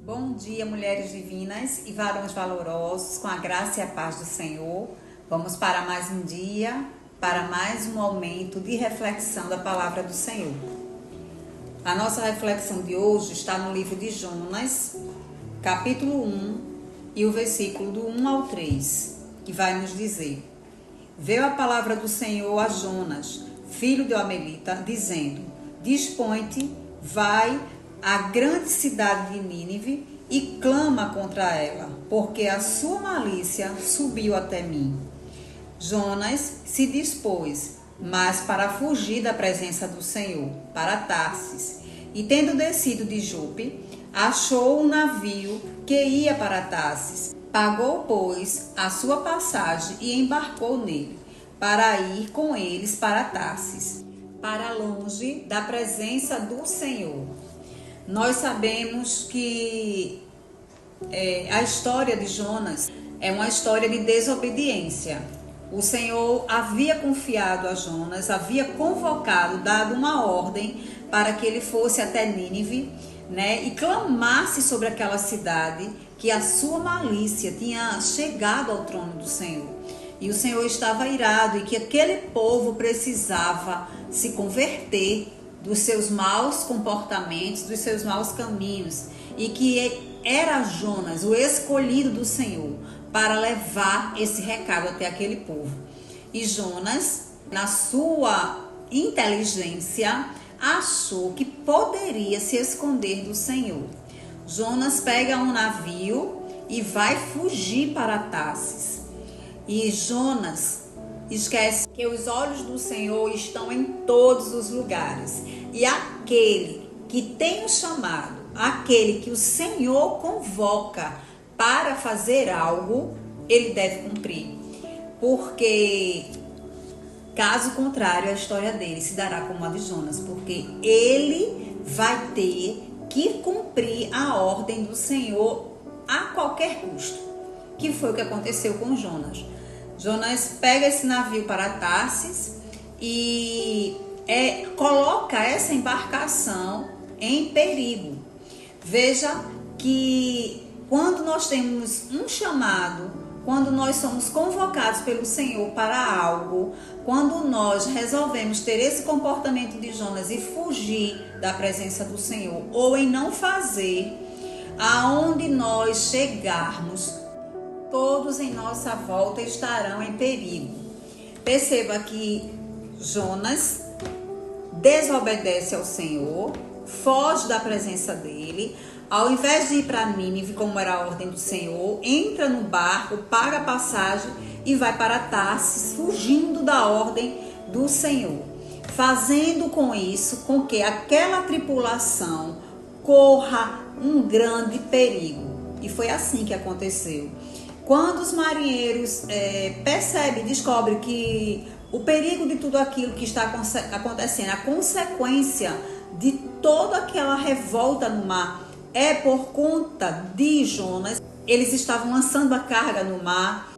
Bom dia, mulheres divinas e varões valorosos, com a graça e a paz do Senhor. Vamos para mais um dia, para mais um momento de reflexão da palavra do Senhor. A nossa reflexão de hoje está no livro de Jonas, capítulo 1, e o versículo do 1 ao 3, que vai nos dizer: Veio a palavra do Senhor a Jonas, filho de Amelita, dizendo: Dispõe-te, vai à grande cidade de Nínive e clama contra ela, porque a sua malícia subiu até mim. Jonas se dispôs, mas para fugir da presença do Senhor, para Tarsis, e tendo descido de Jope, achou um navio que ia para Tarsis. Pagou, pois, a sua passagem e embarcou nele, para ir com eles para Tarsis, para longe da presença do Senhor. Nós sabemos que a história de Jonas é uma história de desobediência. O Senhor havia confiado a Jonas, havia convocado, dado uma ordem para que ele fosse até Nínive, e clamasse sobre aquela cidade que a sua malícia tinha chegado ao trono do Senhor. E o Senhor estava irado e que aquele povo precisava se converter dos seus maus comportamentos, dos seus maus caminhos, e que era Jonas o escolhido do Senhor para levar esse recado até aquele povo. E Jonas, na sua inteligência, achou que poderia se esconder do Senhor. Jonas pega um navio e vai fugir para Tarsis. E Jonas esquece que os olhos do Senhor estão em todos os lugares. E aquele que tem o chamado, aquele que o Senhor convoca para fazer algo, ele deve cumprir. Porque, caso contrário, a história dele se dará como a de Jonas. Porque ele vai ter que cumprir a ordem do Senhor a qualquer custo. Que foi o que aconteceu com Jonas. Jonas pega esse navio para Tarsis e coloca essa embarcação em perigo. Veja que quando nós temos um chamado, quando nós somos convocados pelo Senhor para algo, quando nós resolvemos ter esse comportamento de Jonas e fugir da presença do Senhor, ou em não fazer, aonde nós chegarmos, todos em nossa volta estarão em perigo. Perceba que Jonas desobedece ao Senhor, foge da presença dele, ao invés de ir para Nínive, como era a ordem do Senhor, entra no barco, paga a passagem e vai para Tarsis, fugindo da ordem do Senhor, fazendo com isso com que aquela tripulação corra um grande perigo. E foi assim que aconteceu. Quando os marinheiros descobrem que o perigo de tudo aquilo que está acontecendo, a consequência de toda aquela revolta no mar é por conta de Jonas, eles estavam lançando a carga no mar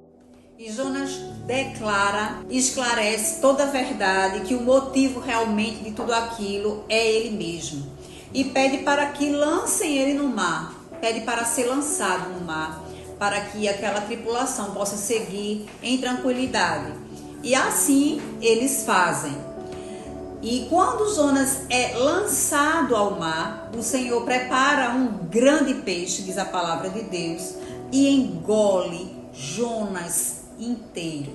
e Jonas declara, esclarece toda a verdade, que o motivo realmente de tudo aquilo é ele mesmo. E pede para que lancem ele no mar, pede para ser lançado no mar, para que aquela tripulação possa seguir em tranquilidade. E assim eles fazem. E quando Jonas é lançado ao mar, o Senhor prepara um grande peixe, diz a palavra de Deus, e engole Jonas inteiro.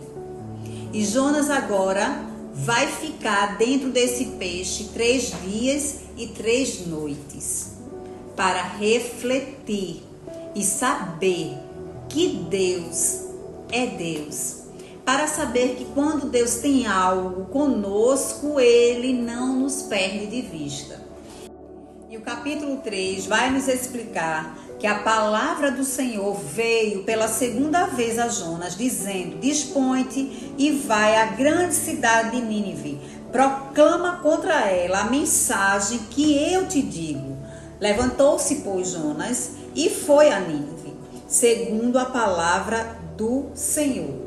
E Jonas agora vai ficar dentro desse peixe 3 dias e 3 noites, para refletir e saber que Deus é Deus, para saber que quando Deus tem algo conosco, Ele não nos perde de vista. E o capítulo 3 vai nos explicar que a palavra do Senhor veio pela segunda vez a Jonas, dizendo: Dispõe-te e vai à grande cidade de Nínive, proclama contra ela a mensagem que eu te digo. Levantou-se, pois, Jonas e foi a Nínive, segundo a palavra do Senhor.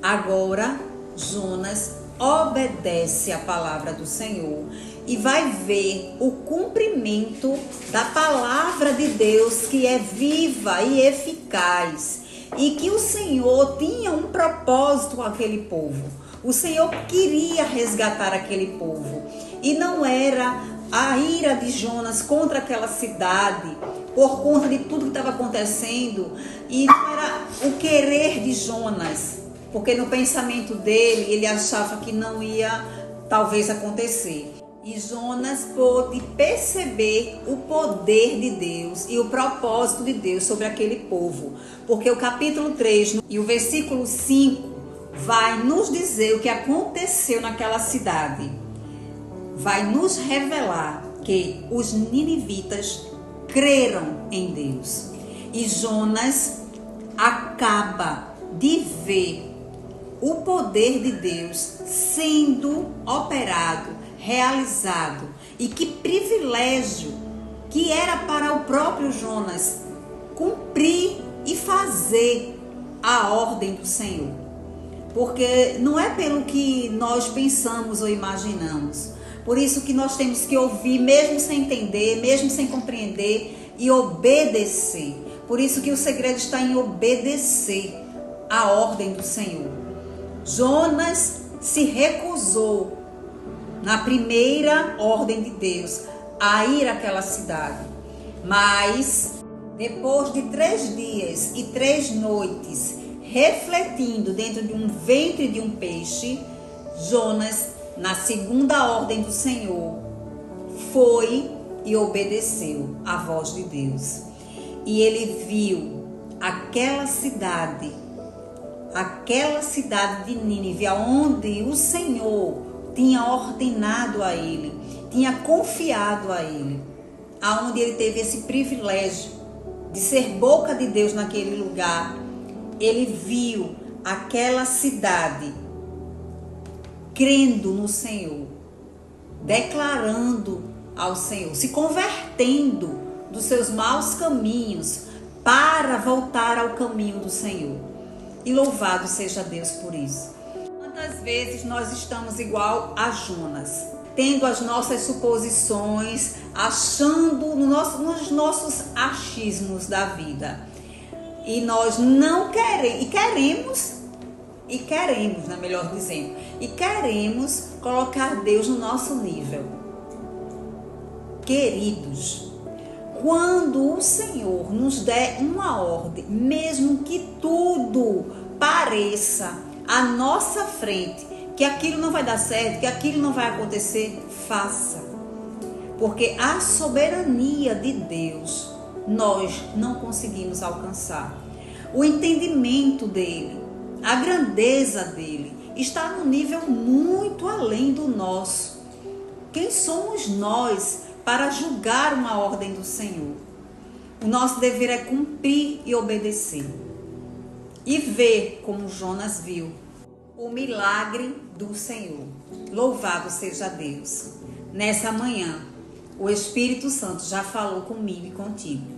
Agora, Jonas obedece a palavra do Senhor e vai ver o cumprimento da palavra de Deus, que é viva e eficaz, e que o Senhor tinha um propósito com aquele povo. O Senhor queria resgatar aquele povo, e não era a ira de Jonas contra aquela cidade por conta de tudo que estava acontecendo, e não era o querer de Jonas, porque no pensamento dele ele achava que não ia talvez acontecer. E Jonas pôde perceber o poder de Deus e o propósito de Deus sobre aquele povo. Porque o capítulo 3 e o versículo 5 vai nos dizer o que aconteceu naquela cidade. Vai nos revelar que os ninivitas creram em Deus. E Jonas acaba de ver o poder de Deus sendo operado, realizado, e que privilégio que era para o próprio Jonas cumprir e fazer a ordem do Senhor, porque não é pelo que nós pensamos ou imaginamos. Por isso que nós temos que ouvir, mesmo sem entender, mesmo sem compreender, e obedecer. Por isso que o segredo está em obedecer a ordem do Senhor. Jonas se recusou na primeira ordem de Deus a ir àquela cidade. Mas depois de 3 dias e 3 noites refletindo dentro de um ventre de um peixe, Jonas, na segunda ordem do Senhor, foi e obedeceu à voz de Deus. E ele viu aquela cidade de Nínive, onde o Senhor tinha ordenado a ele, tinha confiado a ele, aonde ele teve esse privilégio de ser boca de Deus naquele lugar. Ele viu aquela cidade crendo no Senhor, declarando ao Senhor, se convertendo dos seus maus caminhos para voltar ao caminho do Senhor. E louvado seja Deus por isso. Quantas vezes nós estamos igual a Jonas, tendo as nossas suposições, achando nos nossos achismos da vida. E nós não queremos, né, melhor dizendo, e queremos colocar Deus no nosso nível. Queridos, quando o Senhor nos der uma ordem, mesmo que tudo pareça à nossa frente, que aquilo não vai dar certo, que aquilo não vai acontecer, faça. Porque a soberania de Deus nós não conseguimos alcançar. O entendimento dele, a grandeza dele, está num nível muito além do nosso. Quem somos nós para julgar uma ordem do Senhor? O nosso dever é cumprir e obedecer. E ver, como Jonas viu, o milagre do Senhor. Louvado seja Deus. Nessa manhã, o Espírito Santo já falou comigo e contigo.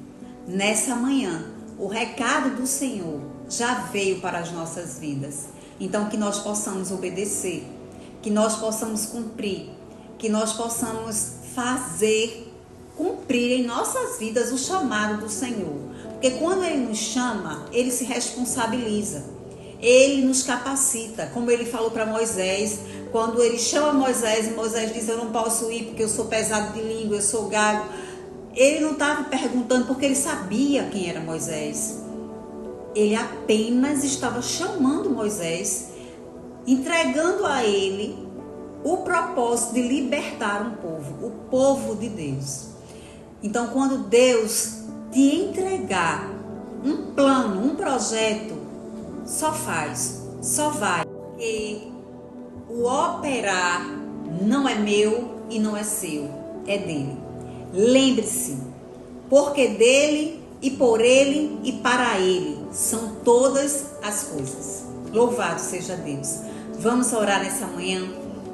Nessa manhã, o recado do Senhor já veio para as nossas vidas. Então, que nós possamos obedecer, que nós possamos cumprir, que nós possamos cumprir em nossas vidas o chamado do Senhor. Porque quando Ele nos chama, Ele se responsabiliza. Ele nos capacita, como Ele falou para Moisés, quando Ele chama Moisés e Moisés diz: eu não posso ir porque eu sou pesado de língua, eu sou gago. Ele não estava perguntando porque Ele sabia quem era Moisés. Ele apenas estava chamando Moisés, entregando a ele o propósito de libertar um povo, o povo de Deus. Então, quando Deus te entregar um plano, um projeto, só faz, só vai. Porque o operar não é meu e não é seu, é dele. Lembre-se, porque dele e por ele e para ele são todas as coisas. Louvado seja Deus. Vamos orar nessa manhã,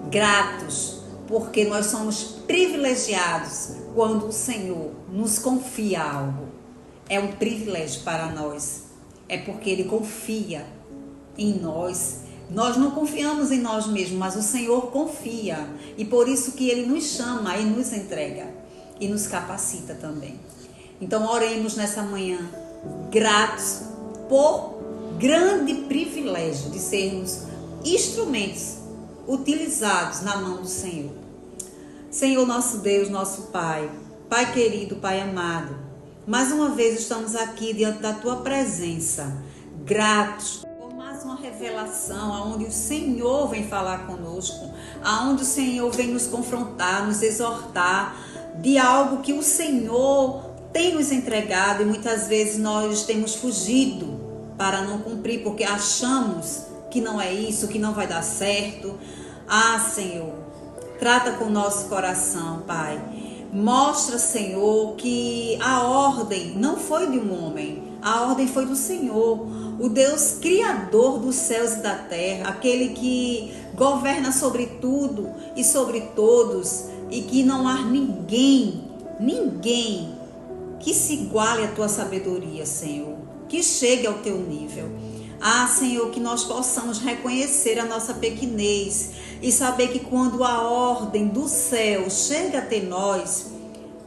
gratos, porque nós somos privilegiados quando o Senhor nos confia algo. É um privilégio para nós. É porque Ele confia em nós, Nós não confiamos em nós mesmos, mas o Senhor confia. E por isso que Ele nos chama e nos entrega. E nos capacita também. Então oremos nessa manhã, gratos por grande privilégio de sermos instrumentos utilizados na mão do Senhor. Senhor nosso Deus, nosso Pai, Pai querido, Pai amado, mais uma vez estamos aqui diante da Tua presença, gratos por mais uma revelação, onde o Senhor vem falar conosco, aonde o Senhor vem nos confrontar, nos exortar de algo que o Senhor tem nos entregado e muitas vezes nós temos fugido para não cumprir, porque achamos que não é isso, que não vai dar certo. Senhor, trata com o nosso coração, Pai. Mostra, Senhor, que a ordem não foi de um homem, a ordem foi do Senhor, o Deus criador dos céus e da terra, aquele que governa sobre tudo e sobre todos, e que não há ninguém que se iguale à tua sabedoria, Senhor, que chegue ao teu nível. Senhor, que nós possamos reconhecer a nossa pequenez e saber que quando a ordem do céu chega até nós,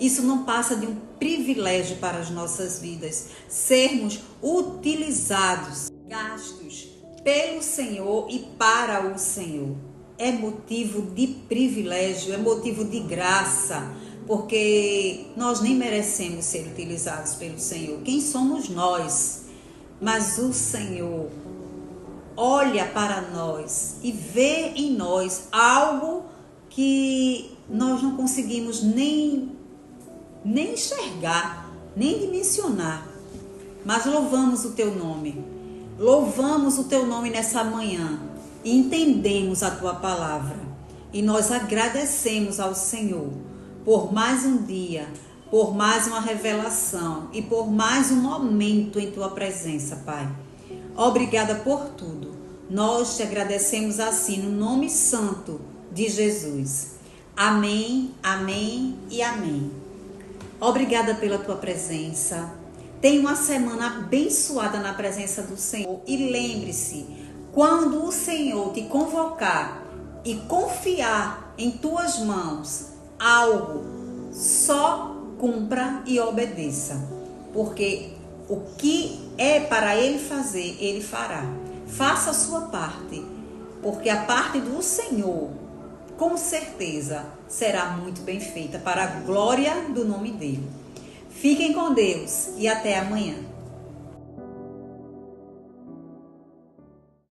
isso não passa de um privilégio para as nossas vidas, sermos utilizados, gastos pelo Senhor e para o Senhor. É motivo de privilégio, é motivo de graça, porque nós nem merecemos ser utilizados pelo Senhor. Quem somos nós? Mas o Senhor olha para nós e vê em nós algo que nós não conseguimos nem enxergar, nem dimensionar. Mas louvamos o teu nome. Louvamos o teu nome nessa manhã e entendemos a tua palavra. E nós agradecemos ao Senhor por mais um dia, por mais uma revelação e por mais um momento em tua presença, Pai. Obrigada por tudo. Nós te agradecemos assim no nome santo de Jesus. Amém, amém e amém. Obrigada pela tua presença. Tenha uma semana abençoada na presença do Senhor. E lembre-se, quando o Senhor te convocar e confiar em tuas mãos algo, só cumpra e obedeça, porque o que é para Ele fazer, Ele fará. Faça a sua parte, porque a parte do Senhor, com certeza, será muito bem feita para a glória do nome dEle. Fiquem com Deus e até amanhã.